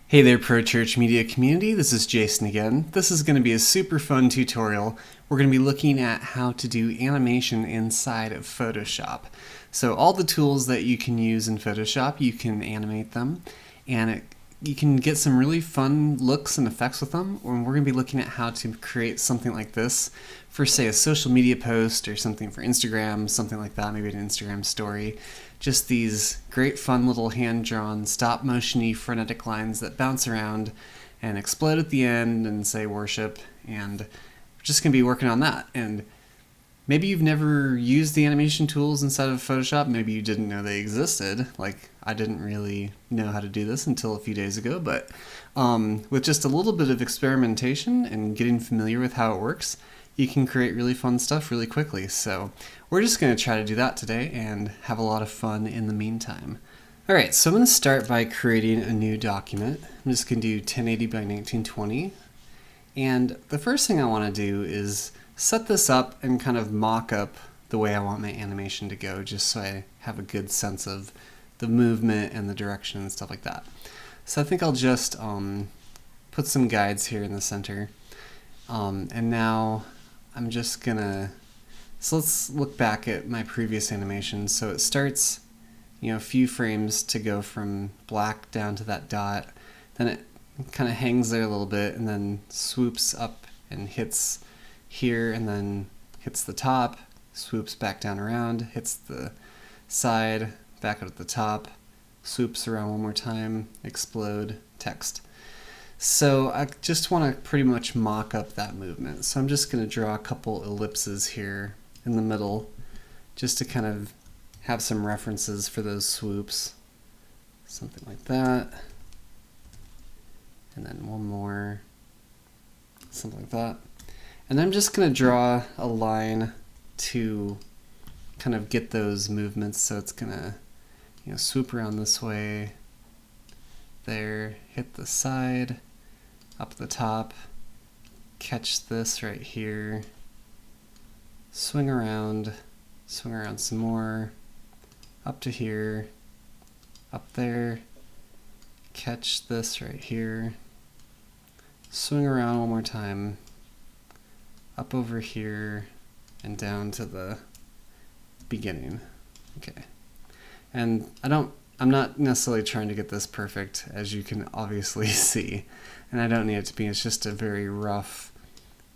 Hey there, Pro Church Media community. This is Jason again. This is going to be a super fun tutorial. We're going to be looking at how to do animation inside of Photoshop. So all the tools that you can use in Photoshop, you can animate them, and you can get some really fun looks and effects with them. And we're going to be looking at how to create something like this for, say, a social media post or something for Instagram, something like that, maybe an Instagram story. Just these great fun little hand-drawn stop motion-y frenetic lines that bounce around and explode at the end and say worship, and we're just going to be working on that. And maybe you've never used the animation tools inside of Photoshop. Maybe you didn't know they existed. Like, I didn't really know how to do this until a few days ago, but with just a little bit of experimentation and getting familiar with how it works, you can create really fun stuff really quickly. So we're just going to try to do that today and have a lot of fun in the meantime. Alright, so I'm going to start by creating a new document. I'm just going to do 1080 by 1920. And the first thing I want to do is set this up and kind of mock up the way I want my animation to go, just so I have a good sense of the movement and the direction and stuff like that. So I think I'll just put some guides here in the center. And now I'm just gonna, so let's look back at my previous animation. So it starts, a few frames to go from black down to that dot. Then it kind of hangs there a little bit and then swoops up and hits here and then hits the top, swoops back down around, hits the side, back out at the top, swoops around one more time, explode, text. So I just want to pretty much mock up that movement. So I'm just going to draw a couple ellipses here in the middle just to kind of have some references for those swoops. Something like that. And then one more. Something like that. And I'm just going to draw a line to kind of get those movements. So it's going to swoop around this way, there, hit the side, up the top, catch this right here, swing around some more, up to here, up there, catch this right here, swing around one more time, up over here, and down to the beginning. Okay. And I'm not necessarily trying to get this perfect, as you can obviously see, and I don't need it to be. It's just a very rough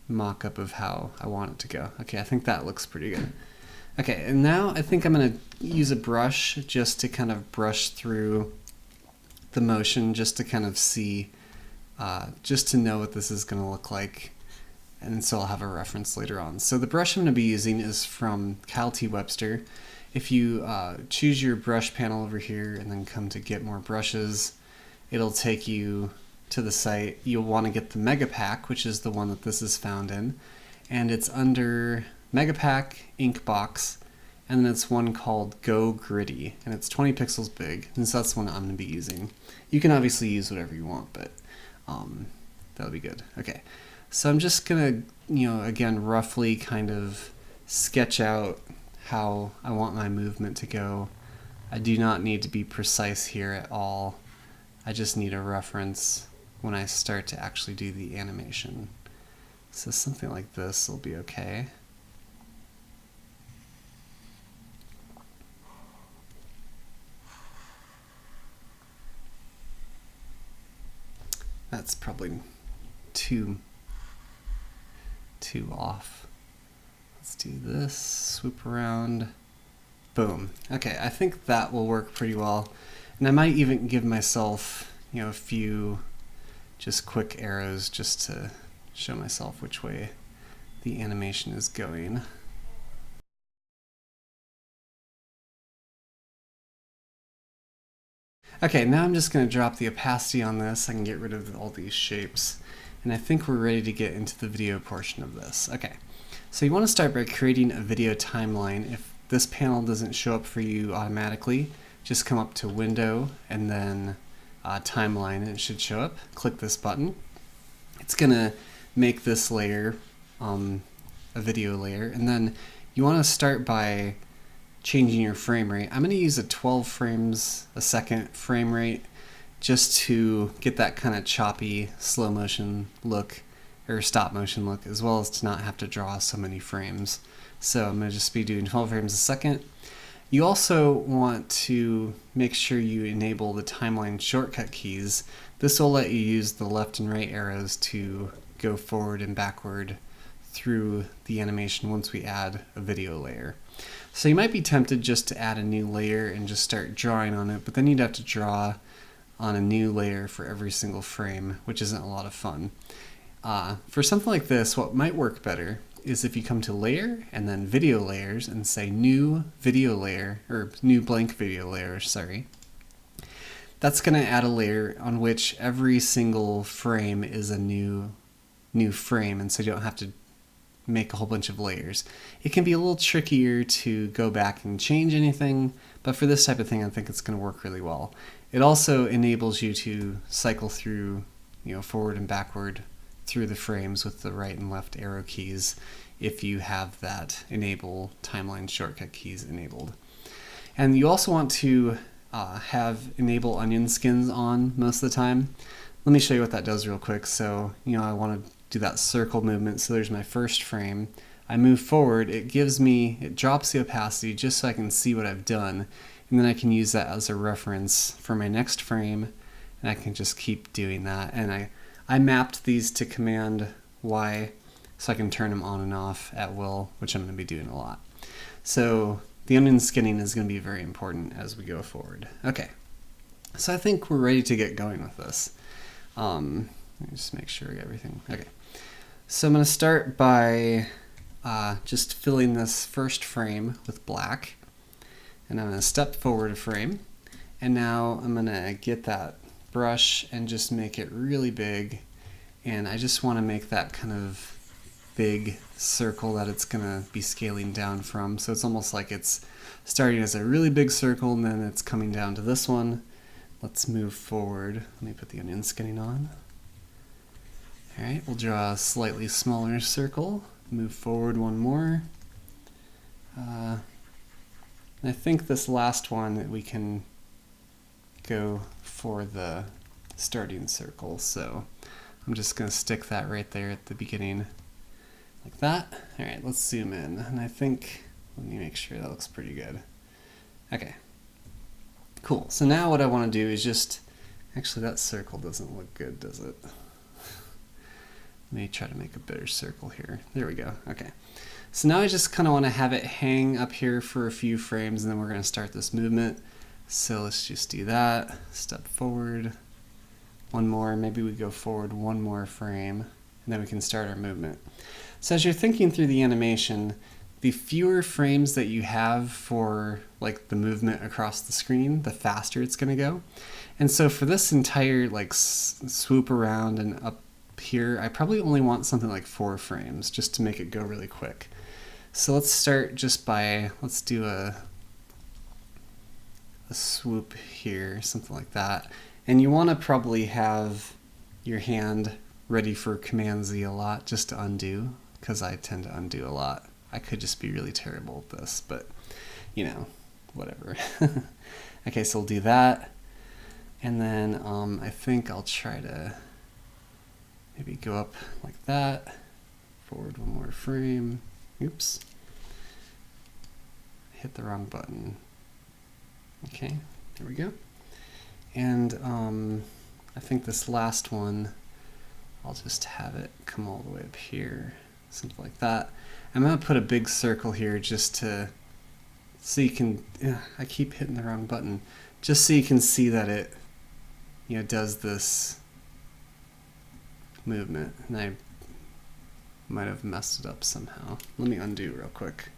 mock-up of how I want it to go. Okay, I think that looks pretty good. Okay, and now I think I'm going to use a brush just to kind of brush through the motion, just to kind of see, just to know what this is going to look like, and so I'll have a reference later on. So the brush I'm going to be using is from Kyle T. Webster. If you choose your brush panel over here and then come to get more brushes, it'll take you to the site. You'll want to get the Mega Pack, which is the one that this is found in, and it's under Mega Pack Ink Box, and then it's one called Go Gritty, and it's 20 pixels big, and so that's the one I'm going to be using. You can obviously use whatever you want, but that'll be good. Okay, so I'm just going to, again, roughly kind of sketch out how I want my movement to go. I do not need to be precise here at all. I just need a reference when I start to actually do the animation. So something like this will be okay. That's probably too off. Let's do this, swoop around, boom. Okay, I think that will work pretty well. And I might even give myself, a few just quick arrows just to show myself which way the animation is going. Okay, now I'm just going to drop the opacity on this. I can get rid of all these shapes. And I think we're ready to get into the video portion of this. Okay. So you want to start by creating a video timeline. If this panel doesn't show up for you automatically, just come up to Window and then Timeline, and it should show up. Click this button. It's going to make this layer a video layer, and then you want to start by changing your frame rate. I'm going to use a 12 frames a second frame rate, just to get that kind of choppy slow motion look or stop motion look, as well as to not have to draw so many frames. So I'm going to just be doing 12 frames a second. You also want to make sure you enable the timeline shortcut keys. This will let you use the left and right arrows to go forward and backward through the animation once we add a video layer. So you might be tempted just to add a new layer and just start drawing on it, but then you'd have to draw on a new layer for every single frame, which isn't a lot of fun. For something like this, what might work better is if you come to layer and then video layers and say new video layer, or new blank video layer, sorry. That's going to add a layer on which every single frame is a new frame, and so you don't have to make a whole bunch of layers. It can be a little trickier to go back and change anything, but for this type of thing I think it's going to work really well. It also enables you to cycle through, forward and backward through the frames with the right and left arrow keys if you have that enable timeline shortcut keys enabled. And you also want to have enable onion skins on most of the time. Let me show you what that does real quick. So, I want to do that circle movement. So there's my first frame. I move forward, it drops the opacity just so I can see what I've done. And then I can use that as a reference for my next frame, and I can just keep doing that. And I mapped these to Command Y so I can turn them on and off at will, which I'm going to be doing a lot. So the onion skinning is going to be very important as we go forward. Okay, so I think we're ready to get going with this. Let me just make sure I get everything. Okay, so I'm going to start by just filling this first frame with black, and I'm going to step forward a frame, and now I'm going to get that brush and just make it really big, and I just want to make that kind of big circle that it's going to be scaling down from. So it's almost like it's starting as a really big circle and then it's coming down to this one. Let's move forward. Let me put the onion skinning on. Alright, we'll draw a slightly smaller circle. Move forward one more. I think this last one we can go for the starting circle, so I'm just going to stick that right there at the beginning like that. Alright, let's zoom in, and I think, let me make sure that looks pretty good. Okay, cool. So now what I want to do is just, actually that circle doesn't look good, does it? Let me try to make a better circle here. There we go. Okay, so now I just kind of want to have it hang up here for a few frames, and then we're going to start this movement. So let's just do that. Step forward one more, maybe we go forward one more frame, and then we can start our movement. So as you're thinking through the animation, the fewer frames that you have for like the movement across the screen, the faster it's going to go. And so for this entire like swoop around and up here, I probably only want something like 4 frames just to make it go really quick. So let's start just by, let's do a swoop here, something like that. And you want to probably have your hand ready for Command Z a lot just to undo, because I tend to undo a lot. I could just be really terrible at this, but whatever. Okay, so we'll do that. And then I think I'll try to maybe go up like that, forward one more frame. Oops. Hit the wrong button. Okay, there we go. And I think this last one, I'll just have it come all the way up here, something like that. I'm going to put a big circle here just to, so you can, I keep hitting the wrong button, just so you can see that it, does this movement. And I might have messed it up somehow. Let me undo real quick.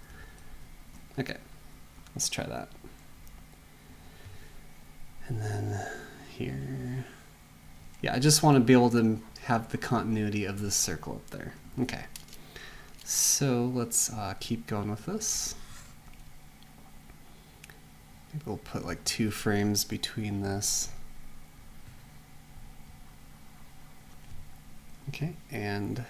Okay, let's try that. And then here, yeah, I just want to be able to have the continuity of this circle up there. Okay, so let's keep going with this. Maybe we'll put like 2 frames between this. Okay, and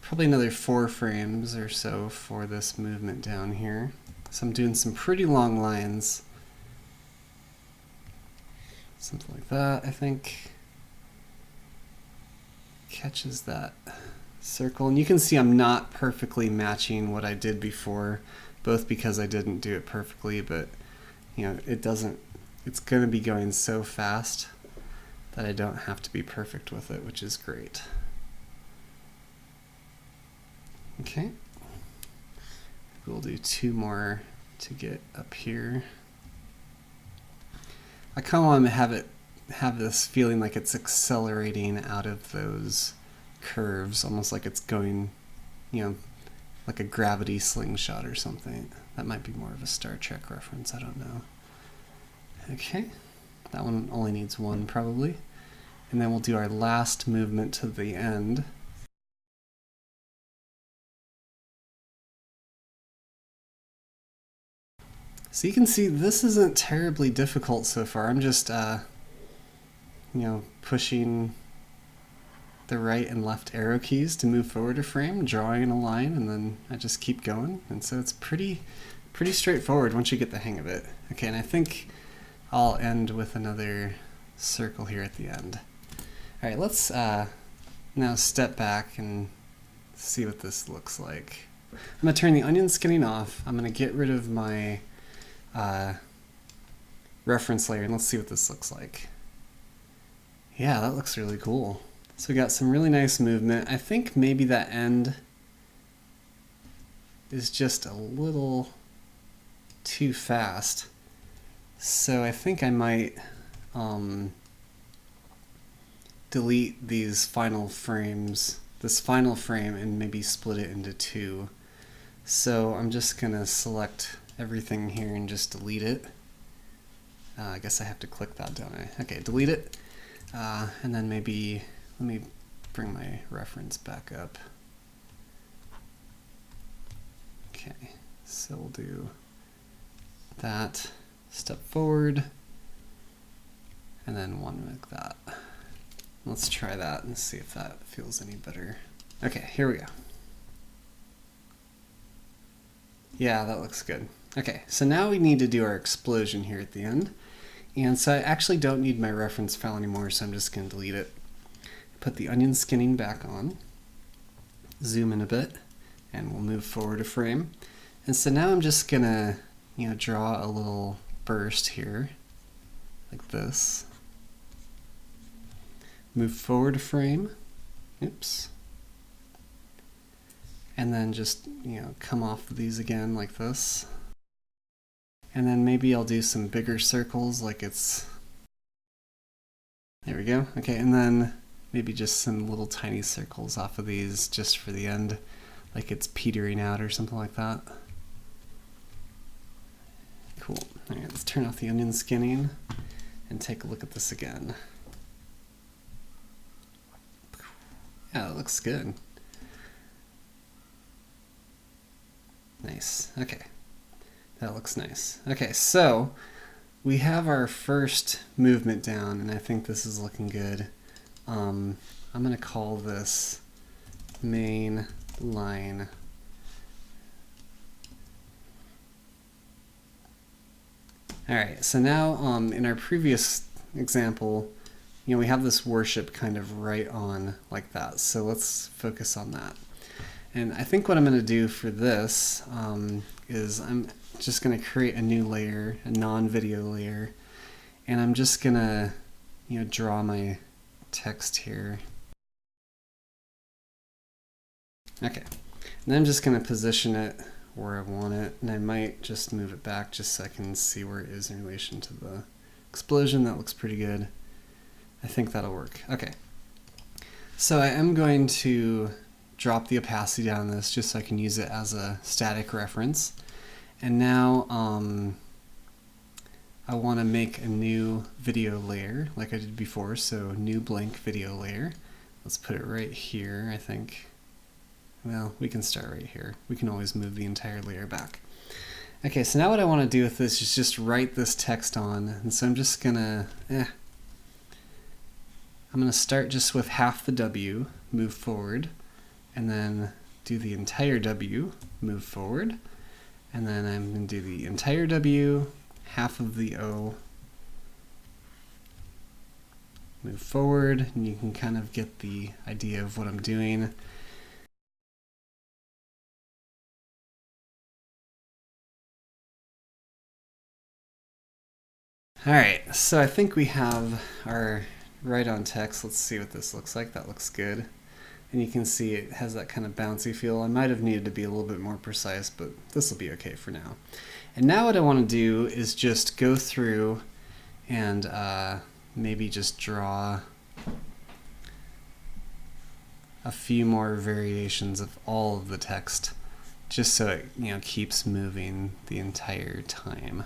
probably another 4 frames or so for this movement down here. So I'm doing some pretty long lines. Something like that, I think. Catches that circle. And you can see I'm not perfectly matching what I did before, both because I didn't do it perfectly, but you know, it's going to be going so fast that I don't have to be perfect with it, which is great. Okay. We'll do 2 more to get up here. I kind of want to have this feeling like it's accelerating out of those curves, almost like it's going, you know, like a gravity slingshot or something. That might be more of a Star Trek reference, I don't know. Okay, that one only needs 1 probably. And then we'll do our last movement to the end. So you can see this isn't terribly difficult so far. I'm just, you know, pushing the right and left arrow keys to move forward a frame, drawing in a line, and then I just keep going. And so it's pretty straightforward once you get the hang of it. Okay, and I think I'll end with another circle here at the end. All right, let's now step back and see what this looks like. I'm going to turn the onion skinning off. I'm going to get rid of my reference layer, and let's see what this looks like. Yeah, that looks really cool. So we got some really nice movement. I think maybe that end is just a little too fast. So I think I might delete these final frames, this final frame, and maybe split it into 2. So I'm just gonna select everything here and just delete it. I guess I have to click that, don't I? Okay, delete it. And then maybe, let me bring my reference back up. Okay, so we'll do that, step forward, and then 1 like that. Let's try that and see if that feels any better. Okay, here we go. Yeah, that looks good. Okay, so now we need to do our explosion here at the end. And so I actually don't need my reference file anymore, so I'm just going to delete it. Put the onion skinning back on, zoom in a bit, and we'll move forward a frame. And so now I'm just going to, you know, draw a little burst here, like this. Move forward a frame, oops. And then just, you know, come off of these again like this. And then maybe I'll do some bigger circles like it's, there we go. Okay, and then maybe just some little tiny circles off of these just for the end, like it's petering out or something like that. Cool. All right, let's turn off the onion skinning and take a look at this again. Yeah, that looks good. Nice. Okay. That looks nice. Okay, so we have our first movement down, and I think this is looking good. I'm going to call this main line. All right, so now in our previous example, you know, we have this worship kind of right on like that. So let's focus on that. And I think what I'm going to do for this is I'm just going to create a new layer, a non-video layer, and I'm just going to, you know, draw my text here. Okay, and then I'm just going to position it where I want it, and I might just move it back just so I can see where it is in relation to the explosion. That looks pretty good. I think that'll work. Okay, so I am going to drop the opacity down on this just so I can use it as a static reference. And now I want to make a new video layer like I did before, so new blank video layer. Let's put it right here, I think. Well, we can start right here. We can always move the entire layer back. Okay, so now what I want to do with this is just write this text on, and so I'm just gonna, I'm gonna start just with half the W, move forward, and then do the entire W, move forward, and then I'm going to do the entire W, half of the O, move forward, and you can kind of get the idea of what I'm doing. Alright, so I think we have our right on text. Let's see what this looks like. That looks good. And you can see it has that kind of bouncy feel. I might have needed to be a little bit more precise, but this will be okay for now. And now what I want to do is just go through and maybe just draw a few more variations of all of the text, just so it keeps moving the entire time.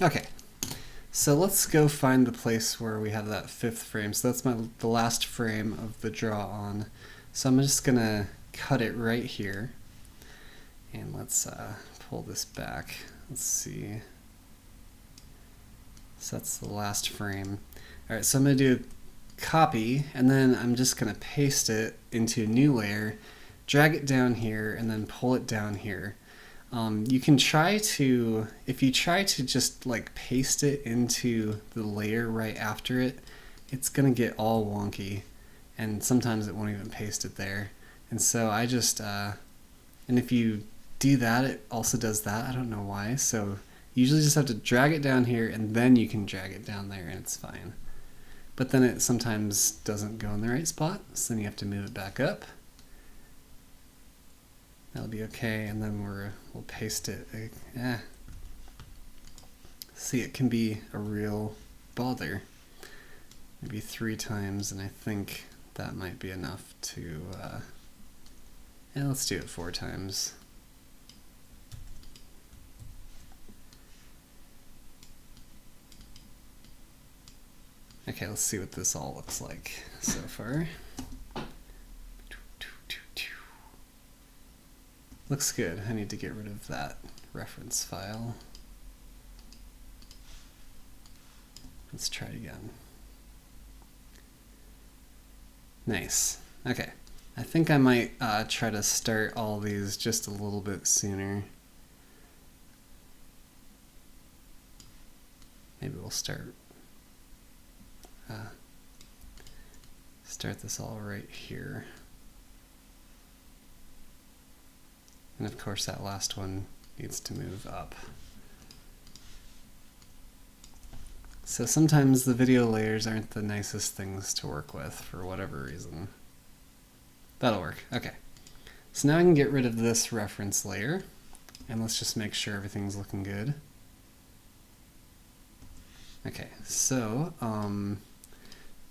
Okay, so let's go find the place where we have that 5th frame. So that's the last frame of the draw on. So I'm just gonna cut it right here, and let's pull this back. Let's see. So that's the last frame. All right, so I'm gonna do copy, and then I'm just gonna paste it into a new layer, drag it down here, and then pull it down here. You can try to, if you try to just like paste it into the layer right after it, it's gonna get all wonky, and sometimes it won't even paste it there. And so I just, and if you do that, it also does that. I don't know why. So you usually just have to drag it down here, and then you can drag it down there, and it's fine. But then it sometimes doesn't go in the right spot, so then you have to move it back up. That'll be okay, and then we'll paste it. See, it can be a real bother. Maybe 3 times, and I think that might be enough to, let's do it 4 times. Okay, let's see what this all looks like so far. Looks good. I need to get rid of that reference file. Let's try it again. Nice. Okay. I think I might try to start all these just a little bit sooner. Maybe we'll start this all right here. And of course that last one needs to move up. So sometimes the video layers aren't the nicest things to work with for whatever reason. That'll work. Okay. So now I can get rid of this reference layer, and let's just make sure everything's looking good. Okay, so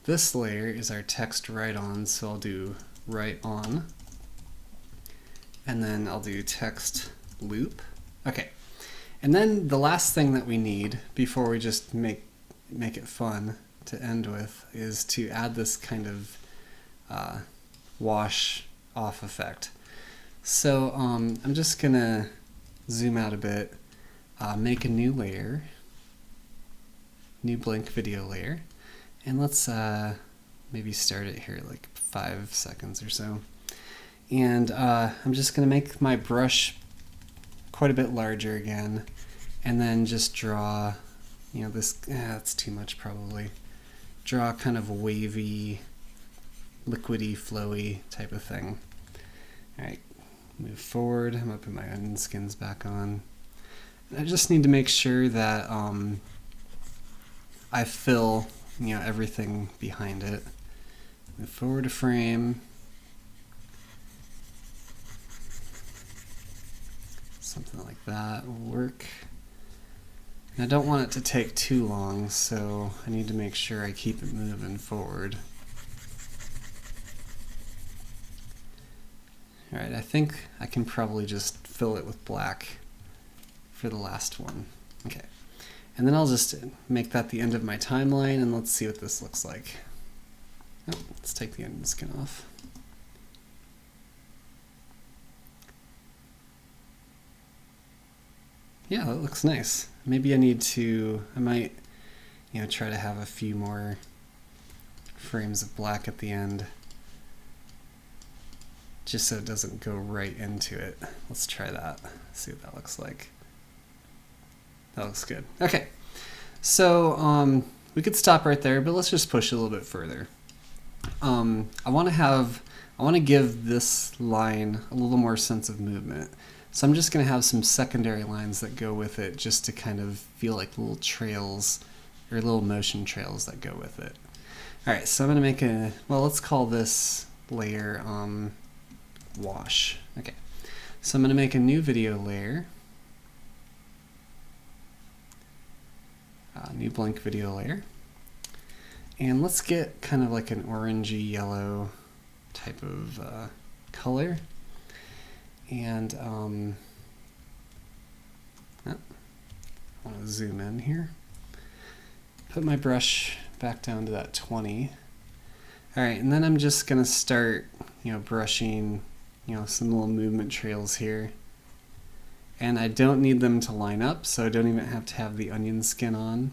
this layer is our text right on, so I'll do right on. And then I'll do text loop. Okay, and then the last thing that we need before we just make it fun to end with is to add this kind of wash off effect. So I'm just gonna zoom out a bit, make a new layer, new blank video layer, and let's maybe start it here like 5 seconds or so. And I'm just going to make my brush quite a bit larger again, and then just draw, this, that's too much probably. Draw kind of a wavy, liquidy, flowy type of thing. All right, move forward. I'm going to put my onion skins back on. And I just need to make sure that I fill, everything behind it. Move forward a frame. Something like that will work. And I don't want it to take too long, so I need to make sure I keep it moving forward. Alright, I think I can probably just fill it with black for the last one. Okay, and then I'll just make that the end of my timeline, and let's see what this looks like. Oh, let's take the onion skin off. Yeah, that looks nice. Maybe I might, try to have a few more frames of black at the end, just so it doesn't go right into it. Let's try that, see what that looks like. That looks good. Okay, so we could stop right there, but let's just push a little bit further. I want to give this line a little more sense of movement. So I'm just going to have some secondary lines that go with it just to kind of feel like little trails or little motion trails that go with it. All right, so I'm going to make let's call this layer wash. Okay, so I'm going to make a new video layer, new blank video layer. And let's get kind of like an orangey yellow type of color. And I want to zoom in here. Put my brush back down to that 20. All right, and then I'm just going to start, brushing, some little movement trails here. And I don't need them to line up, so I don't even have to have the onion skin on.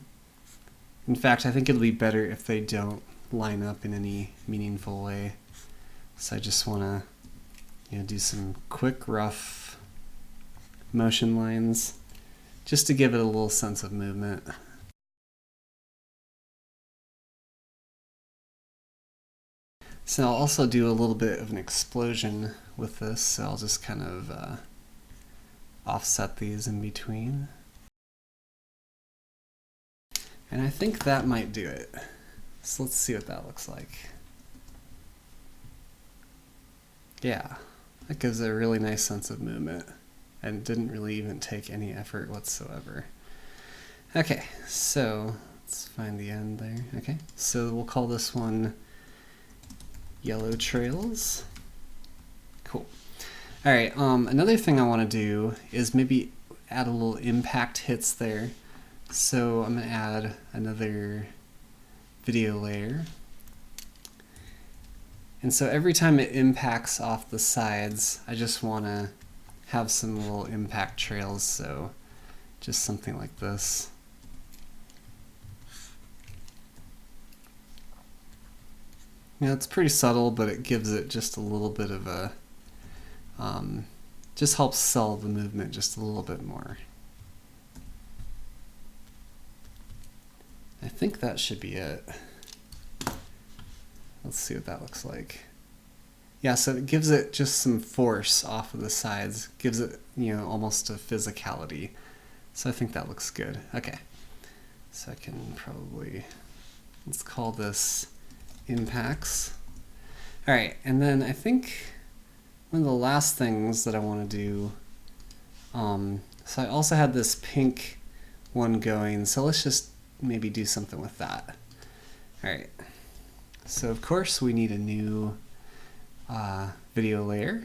In fact, I think it'll be better if they don't line up in any meaningful way. So I just want to do some quick, rough motion lines just to give it a little sense of movement. So I'll also do a little bit of an explosion with this, so I'll just kind of offset these in between. And I think that might do it. So let's see what that looks like. Yeah, that gives a really nice sense of movement and didn't really even take any effort whatsoever. Okay, so let's find the end there. Okay, so we'll call this one Yellow Trails. Cool. All right, another thing I want to do is maybe add a little impact hits there. So I'm going to add another video layer. And so every time it impacts off the sides, I just want to have some little impact trails, so just something like this. It's pretty subtle, but it gives it just a little bit of a, just helps sell the movement just a little bit more. I think that should be it. Let's see what that looks like. Yeah, so it gives it just some force off of the sides, gives it, almost a physicality. So I think that looks good. Okay, so I can probably, let's call this impacts. All right, and then I think one of the last things that I want to do, so I also had this pink one going, so let's just maybe do something with that. All right, so of course we need a new video layer,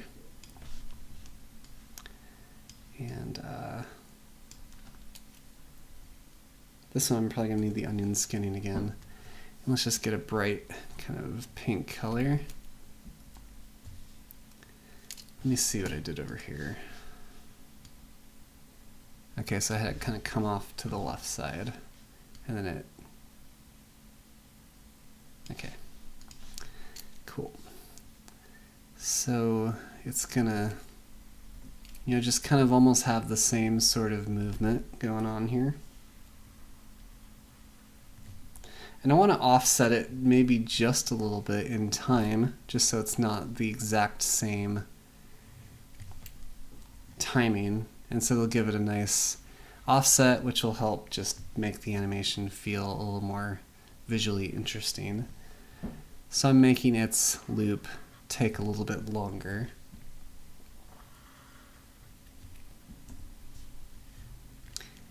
and this one I'm probably gonna need the onion skinning again. And let's just get a bright kind of pink color. Let me see what I did over here. Okay, so I had it kind of come off to the left side, and then it, okay, cool. So it's gonna, just kind of almost have the same sort of movement going on here. And I want to offset it maybe just a little bit in time, just so it's not the exact same timing. And so they'll give it a nice offset, which will help just make the animation feel a little more visually interesting. So I'm making its loop take a little bit longer.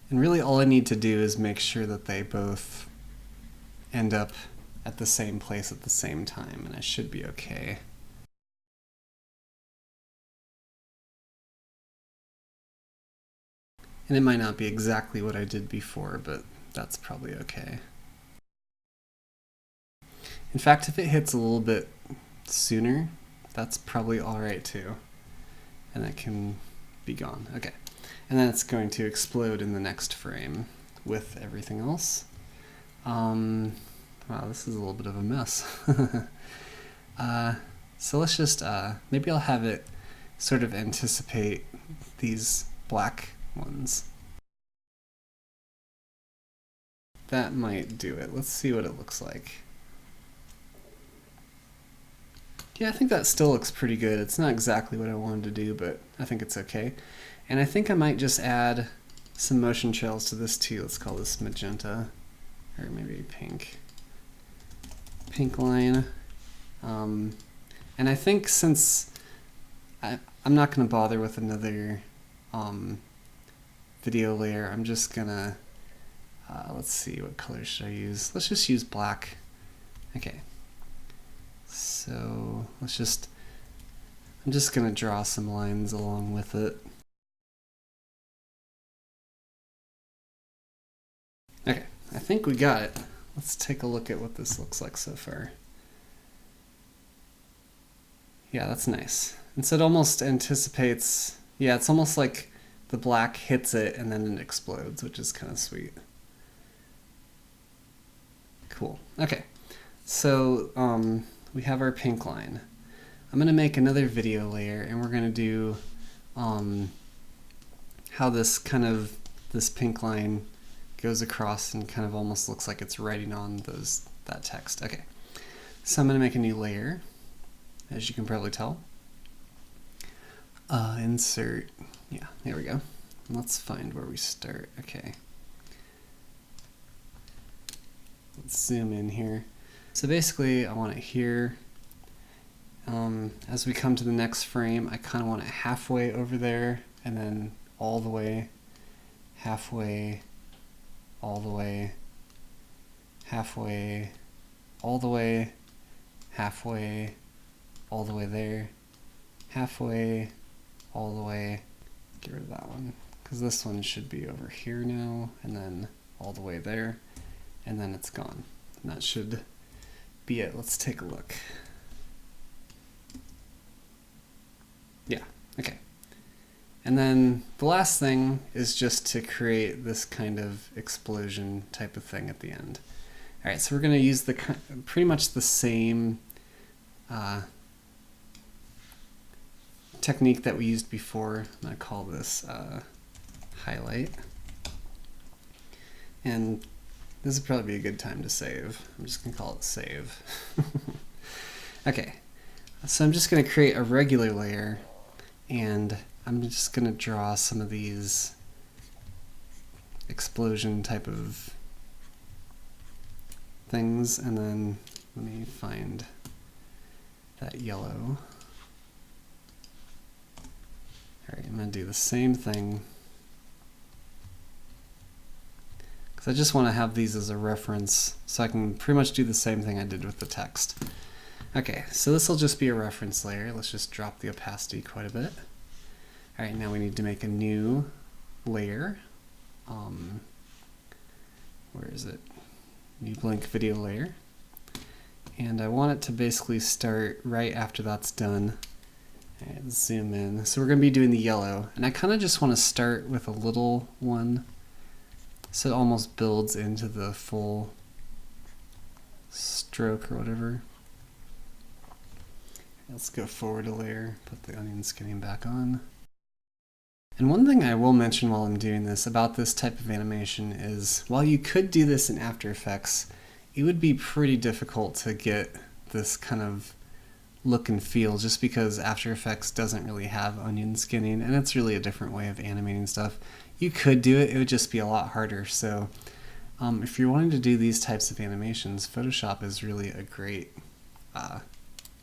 And really all I need to do is make sure that they both end up at the same place at the same time, and I should be okay. And it might not be exactly what I did before, but that's probably okay. In fact, if it hits a little bit sooner, that's probably all right too. And that can be gone. Okay. And then it's going to explode in the next frame with everything else. Wow, this is a little bit of a mess. So let's just, maybe I'll have it sort of anticipate these black ones. That might do it. Let's see what it looks like. Yeah, I think that still looks pretty good. It's not exactly what I wanted to do, but I think it's okay. And I think I might just add some motion trails to this too. Let's call this magenta, or maybe pink. Pink line. And I think since I'm not going to bother with another video layer, I'm just going to, let's see, what color should I use? Let's just use black. Okay. So I'm just going to draw some lines along with it. Okay, I think we got it. Let's take a look at what this looks like so far. Yeah, that's nice. And so it almost anticipates, yeah, it's almost like the black hits it and then it explodes, which is kind of sweet. Cool. Okay, so we have our pink line. I'm going to make another video layer and we're going to do how this pink line goes across and kind of almost looks like it's writing on that text. Okay, so I'm going to make a new layer, as you can probably tell. Insert, yeah, there we go. Let's find where we start. Okay, let's zoom in here. So basically I want it here. As we come to the next frame, I kind of want it halfway over there and then all the way, halfway, all the way, halfway, all the way, halfway, all the way there, halfway, all the way. Get rid of that one, because this one should be over here now, and then all the way there, and then it's gone. And that should be it. Let's take a look. Yeah, okay. And then the last thing is just to create this kind of explosion type of thing at the end. All right, so we're going to use pretty much the same technique that we used before. I'm going to call this highlight. And this would probably be a good time to save. I'm just going to call it save. Okay, so I'm just going to create a regular layer, and I'm just going to draw some of these explosion type of things, and then let me find that yellow. Alright, I'm going to do the same thing, because I just want to have these as a reference so I can pretty much do the same thing I did with the text. Okay, so this will just be a reference layer. Let's just drop the opacity quite a bit. Alright, now we need to make a new layer. Where is it? New blank video layer. And I want it to basically start right after that's done. Alright, let's zoom in. So we're going to be doing the yellow. And I kind of just want to start with a little one so it almost builds into the full stroke or whatever. Let's go forward a layer, put the onion skinning back on. And one thing I will mention while I'm doing this about this type of animation is, while you could do this in After Effects, it would be pretty difficult to get this kind of look and feel just because After Effects doesn't really have onion skinning, and it's really a different way of animating stuff. You could do it, it would just be a lot harder. So if you're wanting to do these types of animations, Photoshop is really a great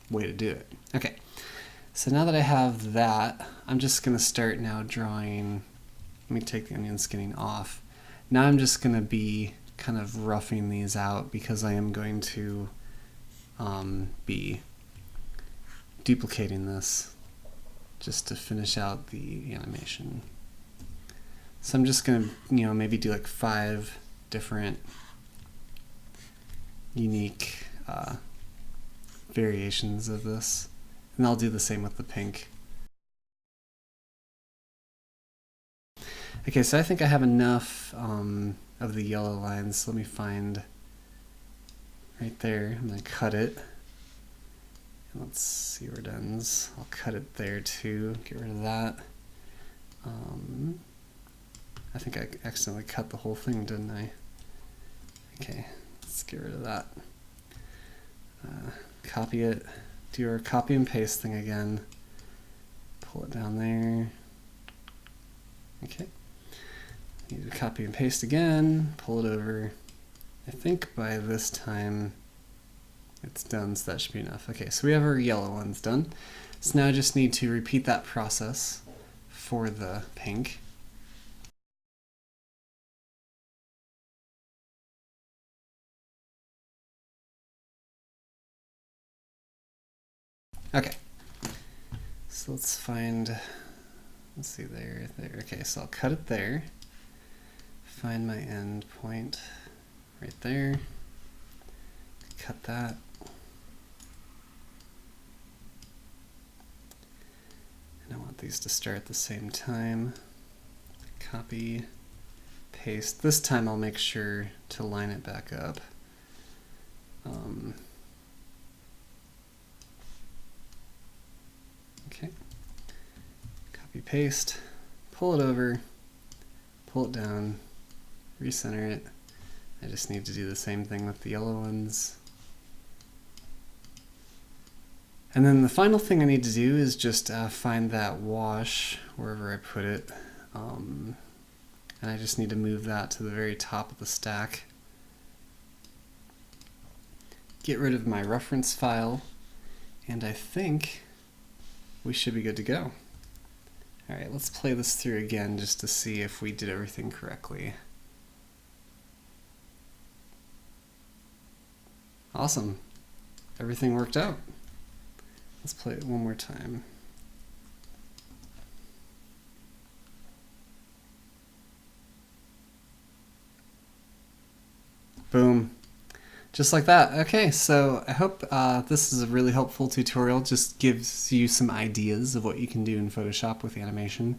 way to do it. Okay, so now that I have that, I'm just going to start now drawing. Let me take the onion skinning off. Now I'm just going to be kind of roughing these out because I am going to be duplicating this just to finish out the animation. So I'm just going to, maybe do like 5 different unique variations of this. And I'll do the same with the pink. Okay, so I think I have enough of the yellow lines. Let me find right there. I'm going to cut it. And let's see where it ends. I'll cut it there too, get rid of that. I think I accidentally cut the whole thing, didn't I? Okay, let's get rid of that. Copy it, do our copy and paste thing again. Pull it down there. Okay. Need to copy and paste again, pull it over. I think by this time it's done, so that should be enough. Okay, so we have our yellow ones done. So now I just need to repeat that process for the pink. Okay, so let's find, let's see, there. Okay, so I'll cut it there. Find my end point right there. Cut that. And I want these to start at the same time. Copy, paste. This time I'll make sure to line it back up. Okay. Copy, paste, pull it over, pull it down, recenter it. I just need to do the same thing with the yellow ones. And then the final thing I need to do is just find that wash wherever I put it. And I just need to move that to the very top of the stack. Get rid of my reference file, and I think we should be good to go. All right, let's play this through again just to see if we did everything correctly. Awesome, everything worked out. Let's play it one more time. Boom. Just like that. Okay, so I hope this is a really helpful tutorial. Just gives you some ideas of what you can do in Photoshop with animation.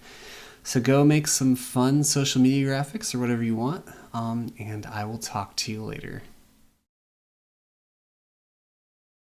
So go make some fun social media graphics or whatever you want, and I will talk to you later.